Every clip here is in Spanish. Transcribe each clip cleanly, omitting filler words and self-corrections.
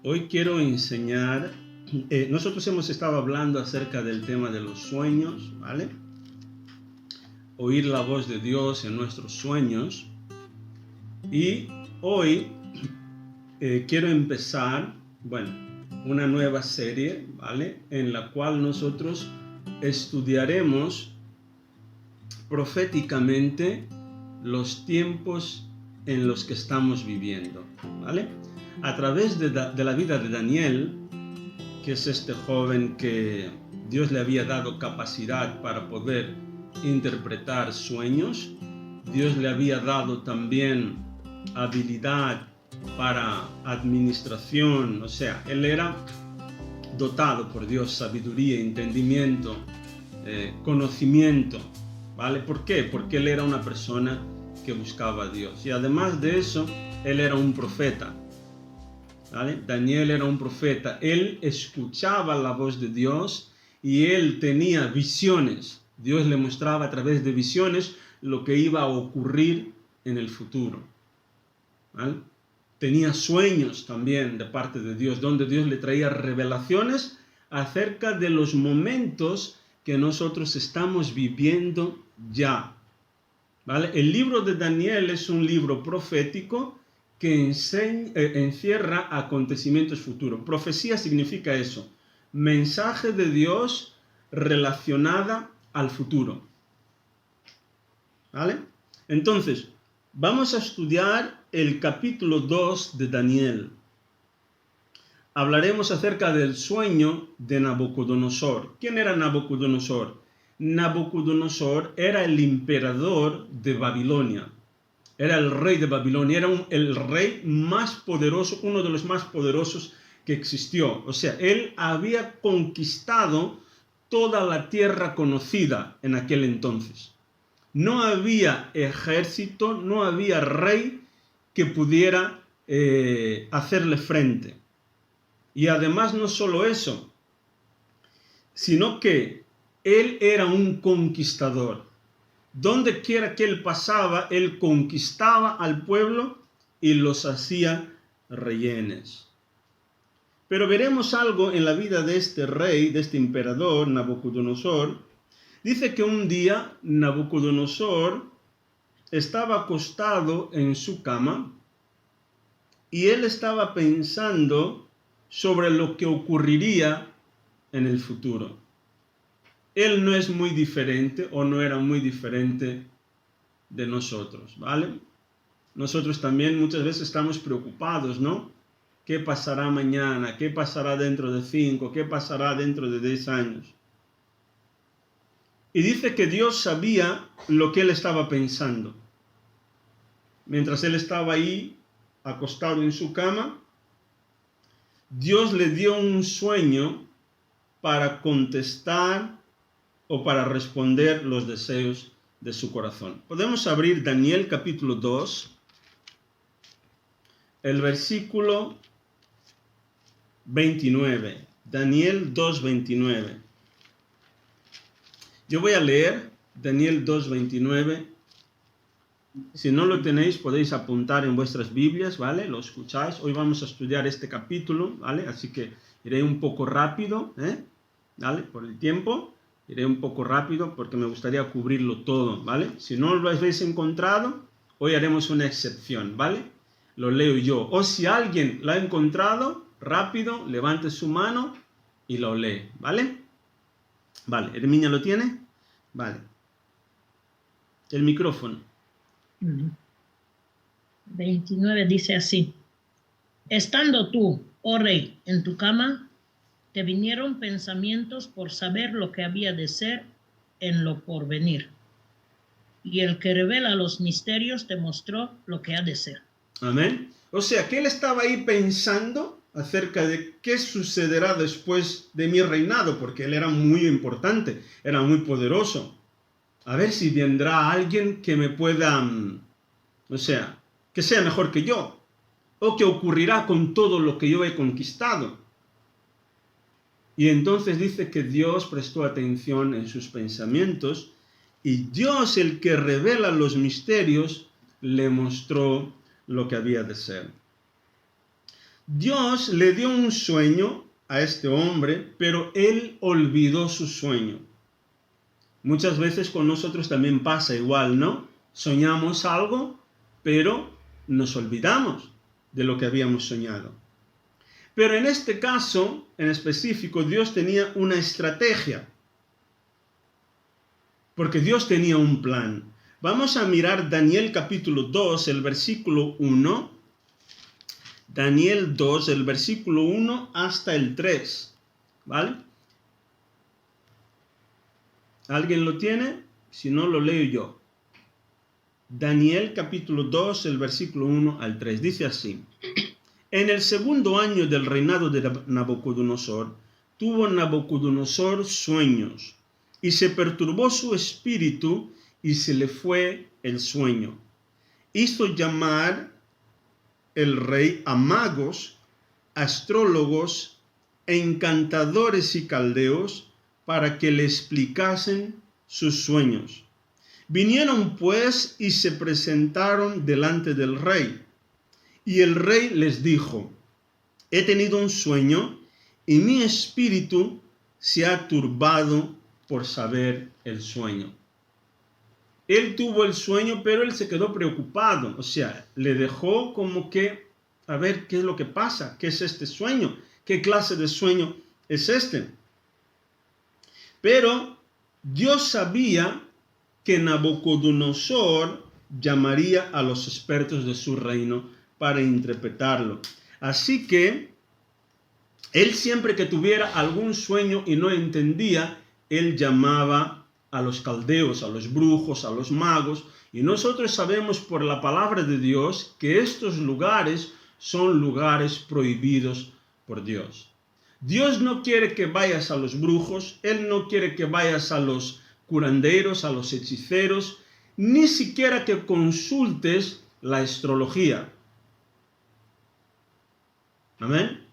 Hoy quiero enseñar, nosotros hemos estado hablando acerca del tema de los sueños, ¿vale? Oír la voz de Dios en nuestros sueños. Y hoy quiero empezar, una nueva serie, ¿vale? En la cual nosotros estudiaremos proféticamente los tiempos en los que estamos viviendo, ¿vale? A través de la vida de Daniel, que es este joven que Dios le había dado capacidad para poder interpretar sueños, Dios le había dado también habilidad para administración, o sea, él era dotado por Dios, sabiduría, entendimiento, conocimiento, ¿vale? ¿Por qué? Porque él era una persona que buscaba a Dios. Y además de eso, él era un profeta, ¿vale? Daniel era un profeta. Él escuchaba la voz de Dios y él tenía visiones. Dios le mostraba a través de visiones lo que iba a ocurrir en el futuro, ¿vale? Tenía sueños también de parte de Dios, donde Dios le traía revelaciones acerca de los momentos que nosotros estamos viviendo ya, ¿vale? El libro de Daniel es un libro profético que encierra acontecimientos futuros. Profecía significa eso, mensaje de Dios relacionada al futuro, ¿vale? Entonces, vamos a estudiar el capítulo 2 de Daniel. Hablaremos acerca del sueño de Nabucodonosor. ¿Quién era Nabucodonosor? Nabucodonosor era el emperador de Babilonia. Era el rey de Babilonia. Era el rey más poderoso, uno de los más poderosos que existió. O sea, él había conquistado toda la tierra conocida en aquel entonces. No había ejército, no había rey que pudiera hacerle frente. Y además no solo eso, sino que él era un conquistador. Donde quiera que él pasaba, él conquistaba al pueblo y los hacía rehenes. Pero veremos algo en la vida de este rey, de este emperador, Nabucodonosor. Dice que un día Nabucodonosor estaba acostado en su cama y él estaba pensando sobre lo que ocurriría en el futuro. Él no es muy diferente o no era muy diferente de nosotros, ¿vale? Nosotros también muchas veces estamos preocupados, ¿no? ¿Qué pasará mañana? ¿Qué pasará dentro de 5? ¿Qué pasará dentro de 10 años? Y dice que Dios sabía lo que él estaba pensando. Mientras él estaba ahí, acostado en su cama, Dios le dio un sueño para contestar o para responder los deseos de su corazón. Podemos abrir Daniel capítulo 2, el versículo 29. Daniel 2, 29. Yo voy a leer Daniel 2, 29. Si no lo tenéis, podéis apuntar en vuestras Biblias, ¿vale? Lo escucháis. Hoy vamos a estudiar este capítulo, ¿vale? Así que iré un poco rápido, ¿vale? Por el tiempo, iré un poco rápido porque me gustaría cubrirlo todo, ¿vale? Si no lo habéis encontrado, hoy haremos una excepción, ¿vale? Lo leo yo. O si alguien lo ha encontrado, rápido, levante su mano y lo lee, ¿vale? Vale, ¿Herminia lo tiene? Vale. El micrófono. 29 dice así: estando tú, oh rey, en tu cama, te vinieron pensamientos por saber lo que había de ser en lo porvenir. Y el que revela los misterios te mostró lo que ha de ser. Amén. O sea, que él estaba ahí pensando acerca de qué sucederá después de mi reinado, porque él era muy importante, era muy poderoso. A ver si vendrá alguien que me pueda, o sea, que sea mejor que yo, o qué ocurrirá con todo lo que yo he conquistado. Y entonces dice que Dios prestó atención en sus pensamientos y Dios, el que revela los misterios, le mostró lo que había de ser. Dios le dio un sueño a este hombre, pero él olvidó su sueño. Muchas veces con nosotros también pasa igual, ¿no? Soñamos algo, pero nos olvidamos de lo que habíamos soñado. Pero en este caso, en específico, Dios tenía una estrategia. Porque Dios tenía un plan. Vamos a mirar Daniel capítulo 2, el versículo 1. Daniel 2, el versículo 1 hasta el 3. ¿Vale? ¿Alguien lo tiene? Si no, lo leo yo. Daniel capítulo 2, el versículo 1 al 3. Dice así. En el segundo año del reinado de Nabucodonosor, tuvo Nabucodonosor sueños, y se perturbó su espíritu, y se le fue el sueño. Hizo llamar el rey a magos, astrólogos, encantadores y caldeos, para que le explicasen sus sueños. Vinieron pues y se presentaron delante del rey. Y el rey les dijo, he tenido un sueño y mi espíritu se ha turbado por saber el sueño. Él tuvo el sueño, pero él se quedó preocupado. O sea, le dejó como que, a ver, ¿qué es lo que pasa? ¿Qué es este sueño? ¿Qué clase de sueño es este? Pero Dios sabía que Nabucodonosor llamaría a los expertos de su reino para interpretarlo. Así que él siempre que tuviera algún sueño y no entendía, él llamaba a los caldeos, a los brujos, a los magos. Y nosotros sabemos por la palabra de Dios que estos lugares son lugares prohibidos por Dios. Dios no quiere que vayas a los brujos, Él no quiere que vayas a los curanderos, a los hechiceros, ni siquiera que consultes la astrología. Amén.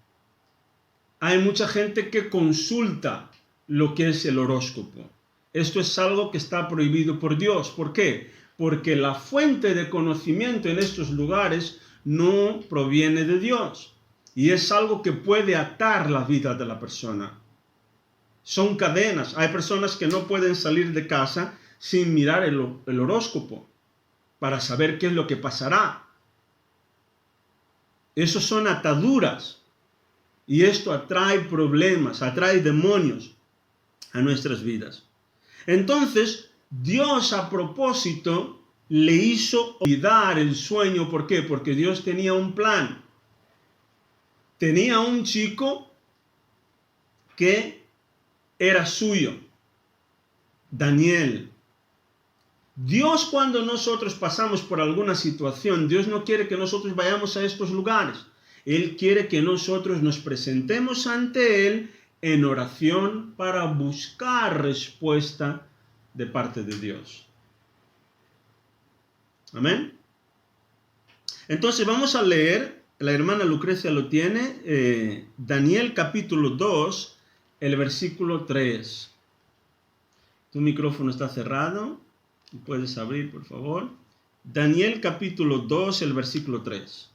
Hay mucha gente que consulta lo que es el horóscopo. Esto es algo que está prohibido por Dios. ¿Por qué? Porque la fuente de conocimiento en estos lugares no proviene de Dios. Y es algo que puede atar la vida de la persona. Son cadenas. Hay personas que no pueden salir de casa sin mirar el horóscopo para saber qué es lo que pasará. Esos son ataduras. Y esto atrae problemas, atrae demonios a nuestras vidas. Entonces, Dios a propósito le hizo olvidar el sueño. ¿Por qué? Porque Dios tenía un plan. Tenía un chico que era suyo, Daniel. Dios, cuando nosotros pasamos por alguna situación, Dios no quiere que nosotros vayamos a estos lugares. Él quiere que nosotros nos presentemos ante Él en oración para buscar respuesta de parte de Dios. Amén. Entonces vamos a leer, la hermana Lucrecia lo tiene, Daniel capítulo 2, el versículo 3. Tu micrófono está cerrado, puedes abrir por favor. Daniel capítulo 2, el versículo 3.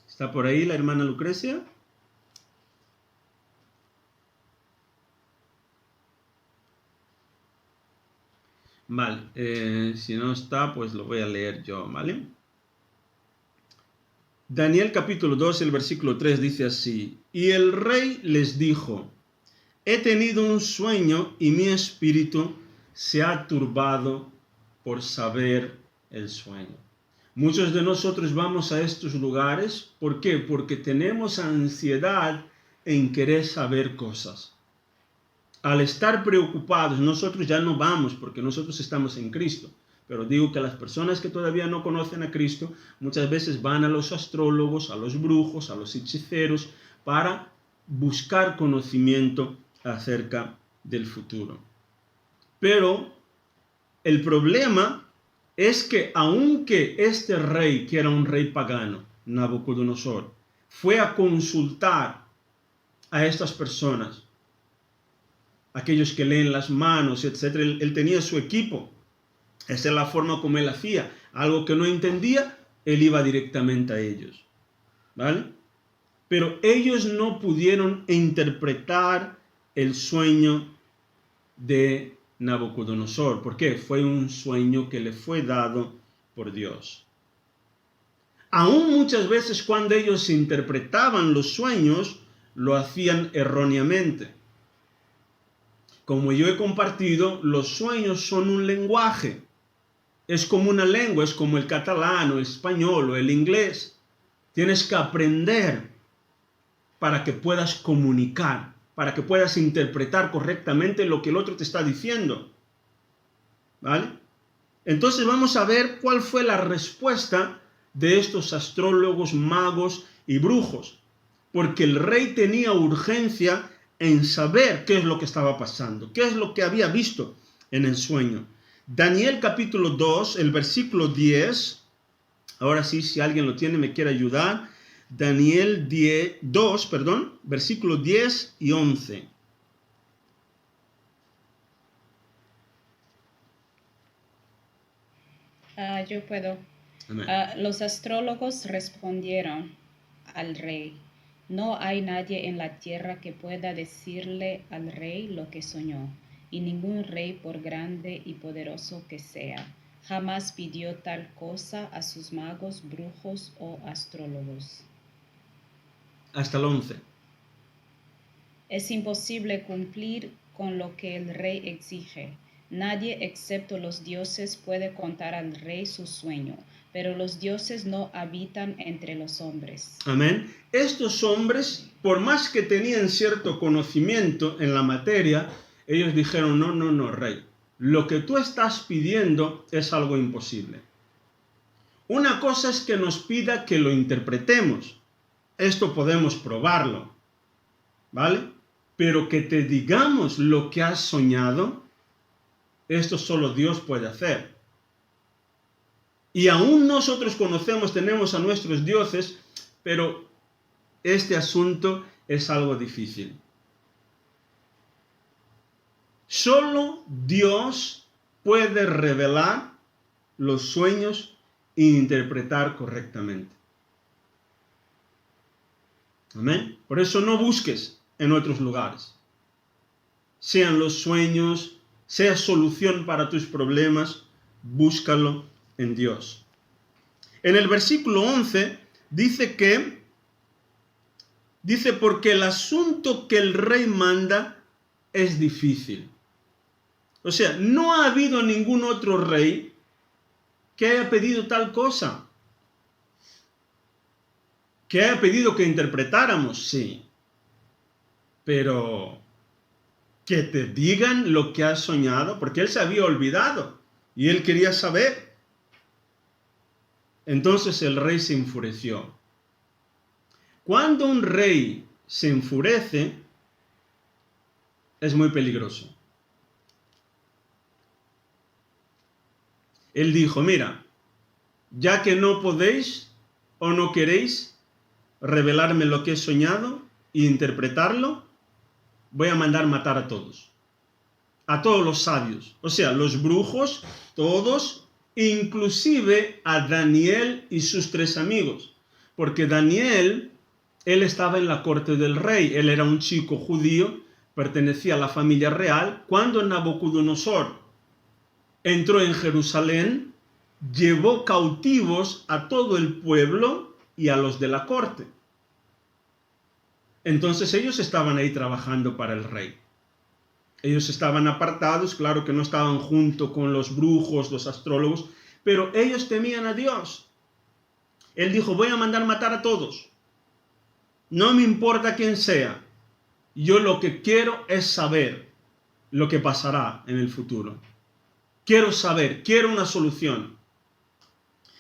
¿Está por ahí la hermana Lucrecia? Vale, si no está, pues lo voy a leer yo, ¿vale? Daniel capítulo 2, el versículo 3 dice así: y el rey les dijo, he tenido un sueño y mi espíritu se ha turbado por saber el sueño. Muchos de nosotros vamos a estos lugares, ¿por qué? Porque tenemos ansiedad en querer saber cosas. Al estar preocupados, nosotros ya no vamos porque nosotros estamos en Cristo. Pero digo que las personas que todavía no conocen a Cristo, muchas veces van a los astrólogos, a los brujos, a los hechiceros, para buscar conocimiento acerca del futuro. Pero el problema es que aunque este rey, que era un rey pagano, Nabucodonosor, fue a consultar a estas personas, aquellos que leen las manos, etc., él tenía su equipo, Esa es la forma como él hacía. Algo que no entendía, él iba directamente a ellos. ¿Vale? Pero ellos no pudieron interpretar el sueño de Nabucodonosor. ¿Por qué? Fue un sueño que le fue dado por Dios. Aún muchas veces cuando ellos interpretaban los sueños, lo hacían erróneamente. Como yo he compartido, los sueños son un lenguaje. Es como una lengua, es como el catalán o el español o el inglés. Tienes que aprender para que puedas comunicar, para que puedas interpretar correctamente lo que el otro te está diciendo. ¿Vale? Entonces vamos a ver cuál fue la respuesta de estos astrólogos, magos y brujos. Porque el rey tenía urgencia en saber qué es lo que estaba pasando, qué es lo que había visto en el sueño. Daniel capítulo 2, el versículo 10, ahora sí, si alguien lo tiene, me quiere ayudar. Daniel 2, versículos 10 y 11. Yo puedo. Amén. Los astrólogos respondieron al rey: no hay nadie en la tierra que pueda decirle al rey lo que soñó, y ningún rey, por grande y poderoso que sea, jamás pidió tal cosa a sus magos, brujos o astrólogos. Hasta el 11. Es imposible cumplir con lo que el rey exige. Nadie excepto los dioses puede contar al rey su sueño, pero los dioses no habitan entre los hombres. Amén. Estos hombres, por más que tenían cierto conocimiento en la materia, ellos dijeron, no, rey. Lo que tú estás pidiendo es algo imposible. Una cosa es que nos pida que lo interpretemos. Esto podemos probarlo. ¿Vale? Pero que te digamos lo que has soñado, esto solo Dios puede hacer. Y aún nosotros conocemos, tenemos a nuestros dioses, pero este asunto es algo difícil. Solo Dios puede revelar los sueños e interpretar correctamente. Amén. Por eso no busques en otros lugares. Sean los sueños, sea solución para tus problemas, búscalo en Dios. En el versículo 11 dice porque el asunto que el rey manda es difícil. O sea, no ha habido ningún otro rey que haya pedido tal cosa. Que haya pedido que interpretáramos, sí. Pero que te digan lo que has soñado, porque él se había olvidado y él quería saber. Entonces el rey se enfureció. Cuando un rey se enfurece, es muy peligroso. Él dijo, mira, ya que no podéis o no queréis revelarme lo que he soñado e interpretarlo, voy a mandar matar a todos los sabios, o sea, los brujos, todos, inclusive a Daniel y sus 3 amigos, porque Daniel, él estaba en la corte del rey, él era un chico judío, pertenecía a la familia real. Cuando Nabucodonosor entró en Jerusalén, llevó cautivos a todo el pueblo y a los de la corte. Entonces ellos estaban ahí trabajando para el rey. Ellos estaban apartados, claro que no estaban junto con los brujos, los astrólogos, pero ellos temían a Dios. Él dijo, voy a mandar matar a todos. No me importa quién sea. Yo lo que quiero es saber lo que pasará en el futuro. Quiero saber, quiero una solución.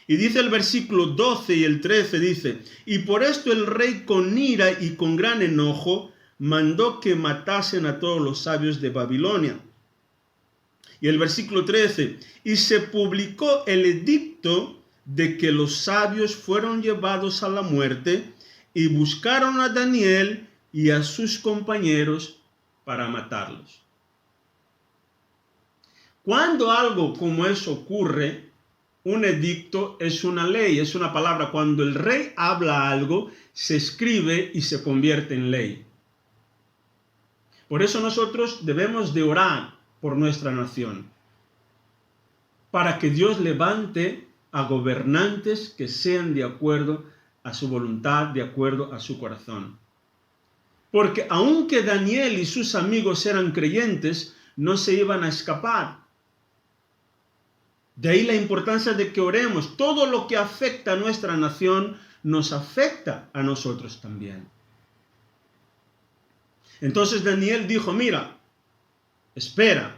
Y dice el versículo 12 y el 13, dice, y por esto el rey con ira y con gran enojo mandó que matasen a todos los sabios de Babilonia. Y el versículo 13, y se publicó el edicto de que los sabios fueron llevados a la muerte y buscaron a Daniel y a sus compañeros para matarlos. Cuando algo como eso ocurre, un edicto es una ley, es una palabra. Cuando el rey habla algo, se escribe y se convierte en ley. Por eso nosotros debemos de orar por nuestra nación, para que Dios levante a gobernantes que sean de acuerdo a su voluntad, de acuerdo a su corazón. Porque aunque Daniel y sus amigos eran creyentes, no se iban a escapar. De ahí la importancia de que oremos. Todo lo que afecta a nuestra nación nos afecta a nosotros también. Entonces Daniel dijo, mira, espera,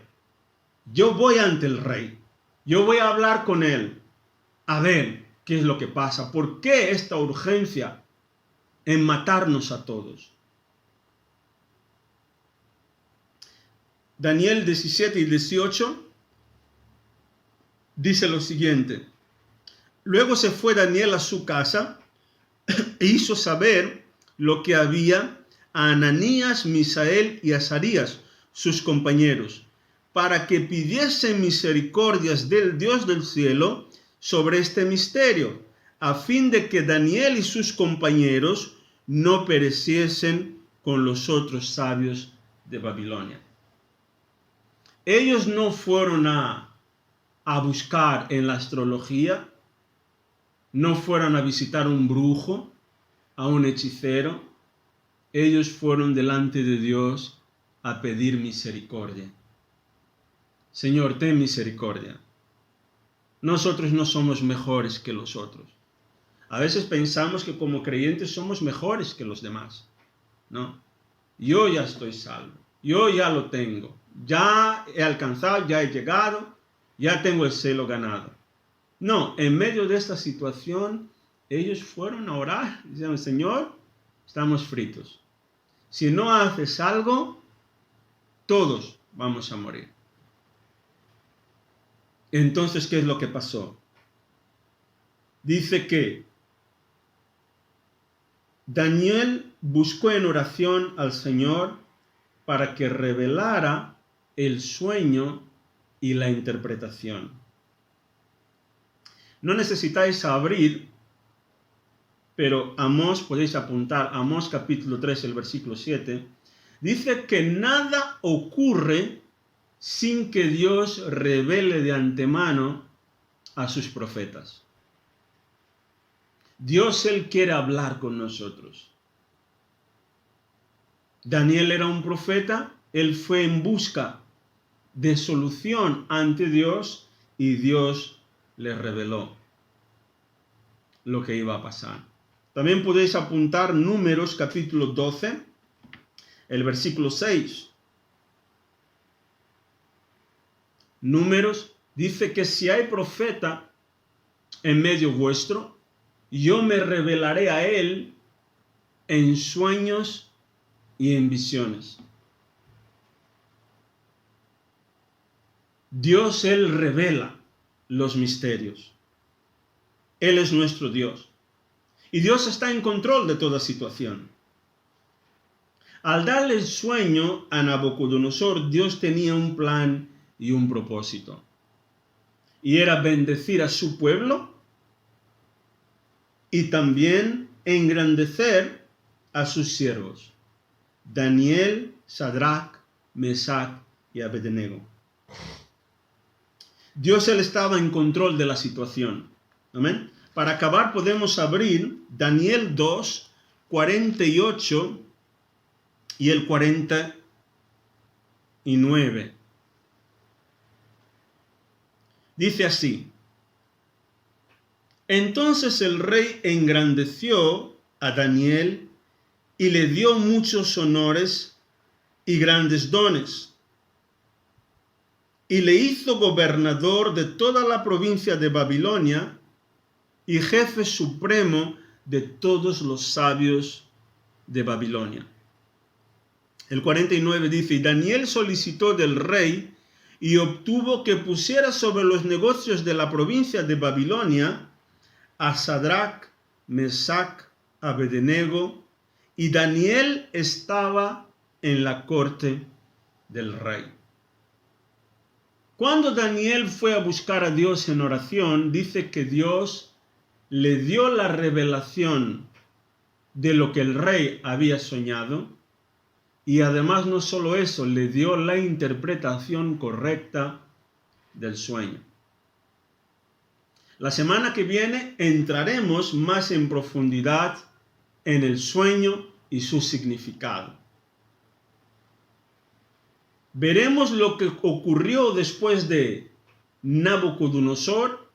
yo voy ante el rey, yo voy a hablar con él, a ver qué es lo que pasa, por qué esta urgencia en matarnos a todos. Daniel 17 y 18 dice lo siguiente: luego se fue Daniel a su casa e hizo saber lo que había a Ananías, Misael y Azarías, sus compañeros, para que pidiesen misericordias del Dios del cielo sobre este misterio, a fin de que Daniel y sus compañeros no pereciesen con los otros sabios de Babilonia. Ellos no fueron a buscar en la astrología, no fueron a visitar a un brujo, a un hechicero. Ellos fueron delante de Dios a pedir misericordia. Señor, ten misericordia. Nosotros no somos mejores que los otros. A veces pensamos que como creyentes somos mejores que los demás. No, yo ya estoy salvo, yo ya lo tengo, ya he alcanzado, ya he llegado, ya tengo el cielo ganado. No, en medio de esta situación, ellos fueron a orar. Dijeron, Señor, estamos fritos. Si no haces algo, todos vamos a morir. Entonces, ¿qué es lo que pasó? Dice que Daniel buscó en oración al Señor para que revelara el sueño y la interpretación. No necesitáis abrir, pero Amós, podéis apuntar, Amós capítulo 3, el versículo 7, dice que nada ocurre sin que Dios revele de antemano a sus profetas. Dios, Él quiere hablar con nosotros. Daniel era un profeta, él fue en busca de solución ante Dios y Dios le reveló lo que iba a pasar. También podéis apuntar Números capítulo 12, el versículo 6. Números dice que si hay profeta en medio vuestro, yo me revelaré a él en sueños y en visiones. Dios, Él revela los misterios. Él es nuestro Dios. Y Dios está en control de toda situación. Al darle el sueño a Nabucodonosor, Dios tenía un plan y un propósito. Y era bendecir a su pueblo y también engrandecer a sus siervos, Daniel, Sadrach, Mesach y Abednego. Dios, Él estaba en control de la situación. Amén. Para acabar podemos abrir Daniel 2, 48 y el 49. Dice así: entonces el rey engrandeció a Daniel y le dio muchos honores y grandes dones, y le hizo gobernador de toda la provincia de Babilonia y jefe supremo de todos los sabios de Babilonia. El 49 dice: y Daniel solicitó del rey y obtuvo que pusiera sobre los negocios de la provincia de Babilonia a Sadrach, Mesach, Abednego, y Daniel estaba en la corte del rey. Cuando Daniel fue a buscar a Dios en oración, dice que Dios le dio la revelación de lo que el rey había soñado, y además no solo eso, le dio la interpretación correcta del sueño. La semana que viene entraremos más en profundidad en el sueño y su significado. Veremos lo que ocurrió después de Nabucodonosor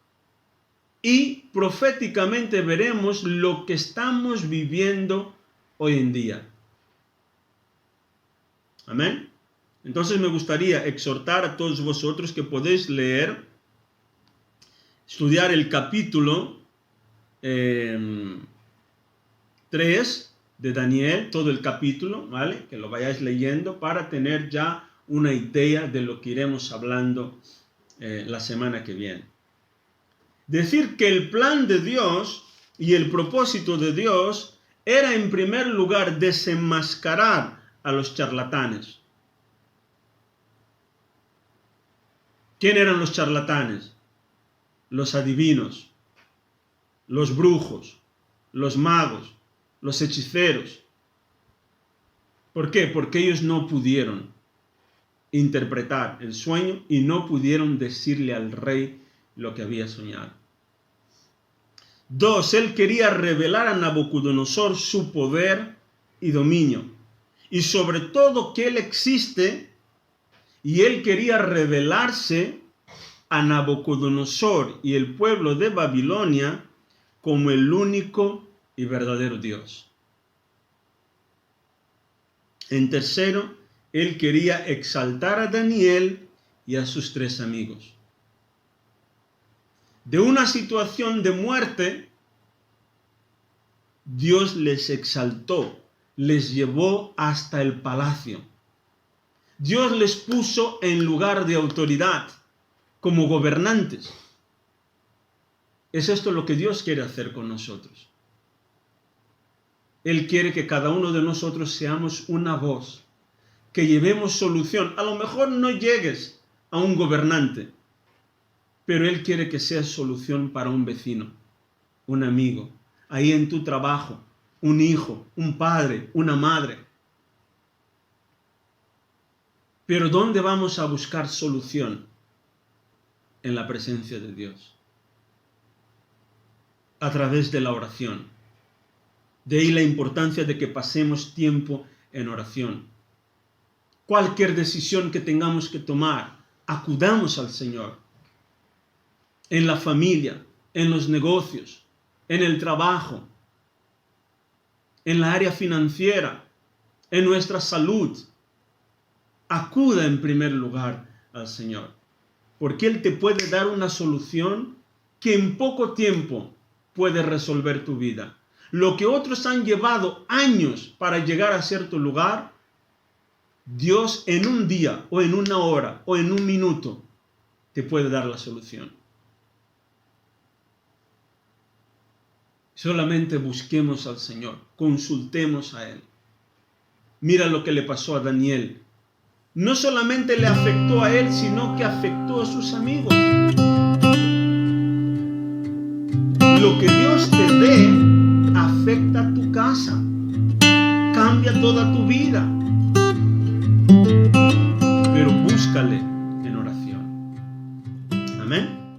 y proféticamente veremos lo que estamos viviendo hoy en día. Amén. Entonces me gustaría exhortar a todos vosotros que podéis leer, estudiar el capítulo 3 de Daniel, todo el capítulo, ¿vale? Que lo vayáis leyendo para tener ya una idea de lo que iremos hablando la semana que viene. Decir que el plan de Dios y el propósito de Dios era en primer lugar desenmascarar a los charlatanes. ¿Quién eran los charlatanes? Los adivinos, los brujos, los magos, los hechiceros. ¿Por qué? Porque ellos no pudieron interpretar el sueño y no pudieron decirle al rey lo que había soñado. 2. Él quería revelar a Nabucodonosor su poder y dominio, y sobre todo que él existe, y él quería revelarse a Nabucodonosor y el pueblo de Babilonia como el único y verdadero Dios. En tercero, él quería exaltar a Daniel y a sus 3 amigos. De una situación de muerte, Dios les exaltó, les llevó hasta el palacio. Dios les puso en lugar de autoridad, como gobernantes. Es esto lo que Dios quiere hacer con nosotros. Él quiere que cada uno de nosotros seamos una voz, que llevemos solución. A lo mejor no llegues a un gobernante, pero Él quiere que seas solución para un vecino, un amigo, ahí en tu trabajo, un hijo, un padre, una madre. Pero ¿dónde vamos a buscar solución? En la presencia de Dios. A través de la oración. De ahí la importancia de que pasemos tiempo en oración. Cualquier decisión que tengamos que tomar, acudamos al Señor. En la familia, en los negocios, en el trabajo, en la área financiera, en nuestra salud. Acuda en primer lugar al Señor, porque Él te puede dar una solución que en poco tiempo puede resolver tu vida. Lo que otros han llevado años para llegar a cierto lugar, Dios en un día o en una hora o en un minuto te puede dar la solución. Solamente busquemos al Señor, consultemos a Él. Mira lo que le pasó a Daniel. No solamente le afectó a él, sino que afectó a sus amigos. Lo que Dios te dé afecta a tu casa, cambia toda tu vida. Pero búscale en oración. Amén.